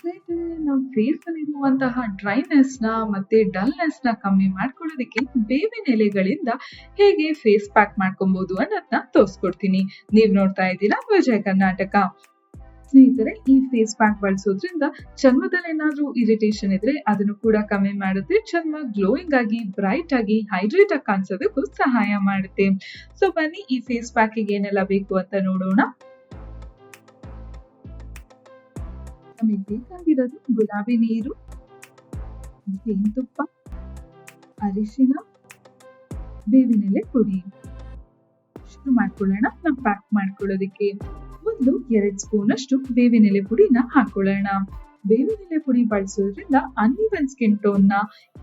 ಸ್ನೇಹಿತರೆ, ನಾವು ಫೇಸ್ ಅಲ್ಲಿ ಇರುವಂತಹ ಡ್ರೈನೆಸ್ ನ ಮತ್ತೆ ಡಲ್ನೆಸ್ ನ ಕಮ್ಮಿ ಮಾಡ್ಕೊಳ್ಳೋದಕ್ಕೆ ಬೇವಿನ ಎಲೆಗಳಿಂದ ಹೇಗೆ ಫೇಸ್ ಪ್ಯಾಕ್ ಮಾಡ್ಕೊಬಹುದು ಅನ್ನೋದನ್ನ ತೋರಿಸ್ಕೊಡ್ತೀನಿ. ನೀವ್ ನೋಡ್ತಾ ಇದ್ದೀರಾ ವಿಜಯ್ ಕರ್ನಾಟಕ. ಸ್ನೇಹಿತರೆ, ಈ ಫೇಸ್ ಪ್ಯಾಕ್ ಬಳಸೋದ್ರಿಂದ ಚರ್ಮದಲ್ಲಿ ಏನಾದ್ರೂ ಇರಿಟೇಷನ್ ಇದ್ರೆ ಅದನ್ನು ಕೂಡ ಕಮ್ಮಿ ಮಾಡುತ್ತೆ. ಚರ್ಮ ಗ್ಲೋಯಿಂಗ್ ಆಗಿ ಬ್ರೈಟ್ ಆಗಿ ಹೈಡ್ರೇಟ್ ಆಗಿ ಕಾಣಿಸೋದಕ್ಕೂ ಸಹಾಯ ಮಾಡುತ್ತೆ. ಸೊ ಬನ್ನಿ, ಈ ಫೇಸ್ ಪ್ಯಾಕ್ ಗೆ ಏನೆಲ್ಲ ಬೇಕು ಅಂತ ನೋಡೋಣ. ನಮಗೆ ಬೇಕಾಗಿರೋದು ಗುಲಾಬಿ ನೀರು, ಜೇನುತುಪ್ಪ, ಅರಿಶಿನ, ಬೇವಿನೆಲೆ ಪುಡಿ. ಶುರು ಮಾಡ್ಕೊಳ್ಳೋಣ ನಾವು ಪ್ಯಾಕ್ ಮಾಡ್ಕೊಳ್ಳೋದಕ್ಕೆ. ಒಂದು 2 ಸ್ಪೂನ್ ಅಷ್ಟು ಬೇವಿನೆಲೆ ಪುಡಿನ ಹಾಕೊಳ್ಳೋಣ. ಬೇವಿನೆಲೆ ಪುಡಿ ಬಳಸೋದ್ರಿಂದ ಅನ್ಇವನ್ ಸ್ಕಿನ್ ಟೋನ್ ನ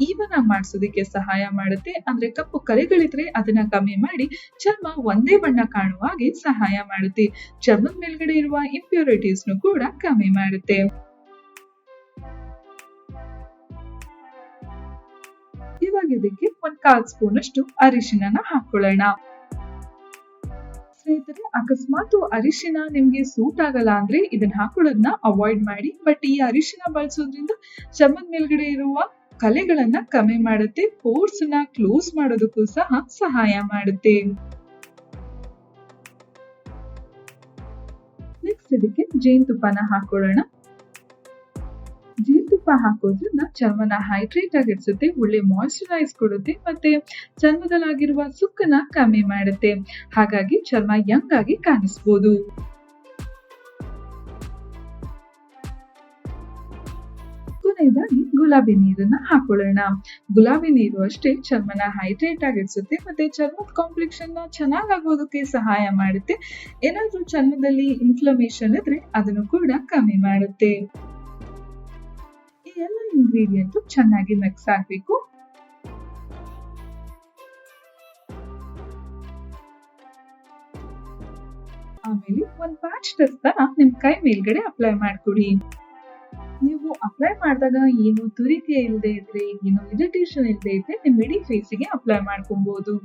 ಈವನ್ ಆಗಿ ಮಾಡಿಸೋದಕ್ಕೆ ಸಹಾಯ ಮಾಡುತ್ತೆ. ಅಂದ್ರೆ ಕಪ್ಪು ಕಲೆಗಳಿದ್ರೆ ಅದನ್ನ ಕಮ್ಮಿ ಮಾಡಿ ಚರ್ಮ ಒಂದೇ ಬಣ್ಣ ಕಾಣುವ ಹಾಗೆ ಸಹಾಯ ಮಾಡುತ್ತೆ. ಚರ್ಮದ ಮೇಲ್ಗಡೆ ಇರುವ ಇಂಪ್ಯೂರಿಟೀಸ್ ನು ಕೂಡ ಕಮ್ಮಿ ಮಾಡುತ್ತೆ. ಇವಾಗ ಇದಕ್ಕೆ 1/4 ಸ್ಪೂನ್ ಅಷ್ಟು ಅರಿಶಿನ ಹಾಕೊಳ್ಳೋಣ. ಸ್ನೇಹಿತರೆ, ಅಕಸ್ಮಾತ್ ಅರಿಶಿನ ನಿಮ್ಗೆ ಸೂಟ್ ಆಗಲ್ಲ ಅಂದ್ರೆ ಇದನ್ನ ಹಾಕೊಳ್ಳೋದನ್ನ ಅವಾಯ್ಡ್ ಮಾಡಿ. ಬಟ್ ಈ ಅರಿಶಿನ ಬಳಸೋದ್ರಿಂದ ಚರ್ಮದ ಮೇಲ್ಗಡೆ ಇರುವ ಕಲೆಗಳನ್ನ ಕಮ್ಮಿ ಮಾಡುತ್ತೆ. ಪೋರ್ಸ್ ನ ಕ್ಲೋಸ್ ಮಾಡೋದಕ್ಕೂ ಸಹ ಸಹಾಯ ಮಾಡುತ್ತೆ. ನೆಕ್ಸ್ಟ್ ಇದಕ್ಕೆ ಜೇನುತುಪ್ಪನ ಹಾಕೊಳ್ಳೋಣ. ಜೇನುತುಪ್ಪ ಹಾಕೋದ್ರಿಂದ ಚರ್ಮನ ಹೈಡ್ರೇಟ್ ಆಗಿರಿಸುತ್ತೆ, ಒಳ್ಳೆ ಮಾಯಿಶ್ಚರೈಸ್ ಕೊಡುತ್ತೆ ಮತ್ತೆ ಚರ್ಮದಲ್ಲಾಗಿರುವ ಸುಕ್ಕನ್ನ ಕಮ್ಮಿ ಮಾಡುತ್ತೆ. ಹಾಗಾಗಿ ಚರ್ಮ ಯಂಗ್ ಆಗಿ ಕಾಣಿಸ್ಬೋದು. ಕೊನೆಯದಾಗಿ ಗುಲಾಬಿ ನೀರನ್ನ ಹಾಕೊಳ್ಳೋಣ. ಗುಲಾಬಿ ನೀರು ಅಷ್ಟೇ ಚರ್ಮನ ಹೈಡ್ರೇಟ್ ಆಗಿರಿಸುತ್ತೆ ಮತ್ತೆ ಚರ್ಮದ ಕಾಂಪ್ಲೆಕ್ಷನ್ ನ ಚೆನ್ನಾಗಾಗೋದಕ್ಕೆ ಸಹಾಯ ಮಾಡುತ್ತೆ. ಏನಾದ್ರೂ ಚರ್ಮದಲ್ಲಿ ಇನ್ಫ್ಲಮೇಷನ್ ಇದ್ರೆ ಅದನ್ನು ಕೂಡ ಕಮ್ಮಿ ಮಾಡುತ್ತೆ. ಈ ಎಲ್ಲ ಇಂಗ್ರೀಡಿಯೆಂಟ್ ಚೆನ್ನಾಗಿ ಮಿಕ್ಸ್ ಆಗ್ಬೇಕು. ಆಮೇಲೆ ಒಂದ್ ಪ್ಯಾಚ್ ತರ ನಿಮ್ ಕೈ ಮೇಲ್ಗಡೆ ಅಪ್ಲೈ ಮಾಡ್ಕೊಳ್ಳಿ. ನೀವು ಅಪ್ಲೈ ಮಾಡಿದಾಗ ಏನು ತುರಿಕೆ ಇಲ್ಲದೆ ಇದ್ರೆ, ಏನು ಇರಿಟೇಷನ್ ಇಲ್ಲದೆ ಇದ್ರೆ ನಿಮ್ ಇಡೀ ಫೇಸಿಗೆ ಅಪ್ಲೈ ಮಾಡ್ಕೊಬಹುದು.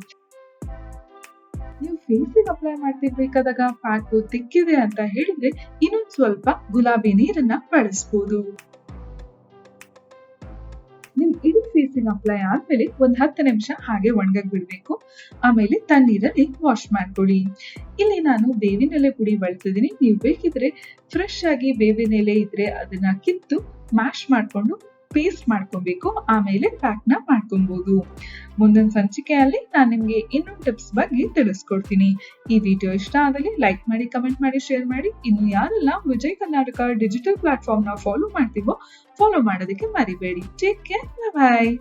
ನೀವು ಫೇಸಿಗೆ ಅಪ್ಲೈ ಮಾಡ್ತಿರ್ಬೇಕಾದಾಗ ಪ್ಯಾಕ್ ತಿಕ್ಕಿದೆ ಅಂತ ಹೇಳಿದ್ರೆ ಇನ್ನೊಂದ್ ಸ್ವಲ್ಪ ಗುಲಾಬಿ ನೀರನ್ನ ಬಳಸಬಹುದು. ನಿಮ್ ಇಡೀ ಫೇಸಿಗೆ ಅಪ್ಲೈ ಆದ್ಮೇಲೆ ಒಂದ್ 10 ನಿಮಿಷ ಹಾಗೆ ಒಣಗಕ್ ಬಿಡ್ಬೇಕು. ಆಮೇಲೆ ತಣ್ಣೀರಲ್ಲಿ ವಾಶ್ ಮಾಡ್ಕೊಳ್ಳಿ. ಇಲ್ಲಿ ನಾನು ಬೇವಿನೆಲೆ ಪುಡಿ ಬಳಸಿದೀನಿ. ನೀವು ಬೇಕಿದ್ರೆ ಫ್ರೆಶ್ ಆಗಿ ಬೇವಿನೆಲೆ ಇದ್ರೆ ಅದನ್ನ ಕಿತ್ತು ಮ್ಯಾಶ್ ಮಾಡ್ಕೊಂಡು ಪೇಸ್ಟ್ ಮಾಡ್ಕೊಬೇಕು. ಆಮೇಲೆ ಪ್ಯಾಕ್ ನ ಮಾಡ್ಕೊಬಹುದು. ಮುಂದಿನ ಸಂಚಿಕೆಯಲ್ಲಿ ನಾನು ನಿಮ್ಗೆ ಇನ್ನೊಂದು ಟಿಪ್ಸ್ ಬಗ್ಗೆ ತಿಳಿಸ್ಕೊಡ್ತೀನಿ. ಈ ವಿಡಿಯೋ ಇಷ್ಟ ಆದಲ್ಲಿ ಲೈಕ್ ಮಾಡಿ, ಕಮೆಂಟ್ ಮಾಡಿ, ಶೇರ್ ಮಾಡಿ. ಇನ್ನು ಯಾರೆಲ್ಲ ವಿಜಯ್ ಕರ್ನಾಟಕ ಡಿಜಿಟಲ್ ಪ್ಲಾಟ್ಫಾರ್ಮ್ ನ ಫಾಲೋ ಮಾಡ್ತೀವೋ ಫಾಲೋ ಮಾಡೋದಕ್ಕೆ ಮರಿಬೇಡಿ. ಟೇಕ್ ಕೇರ್, ಬಾಯ್.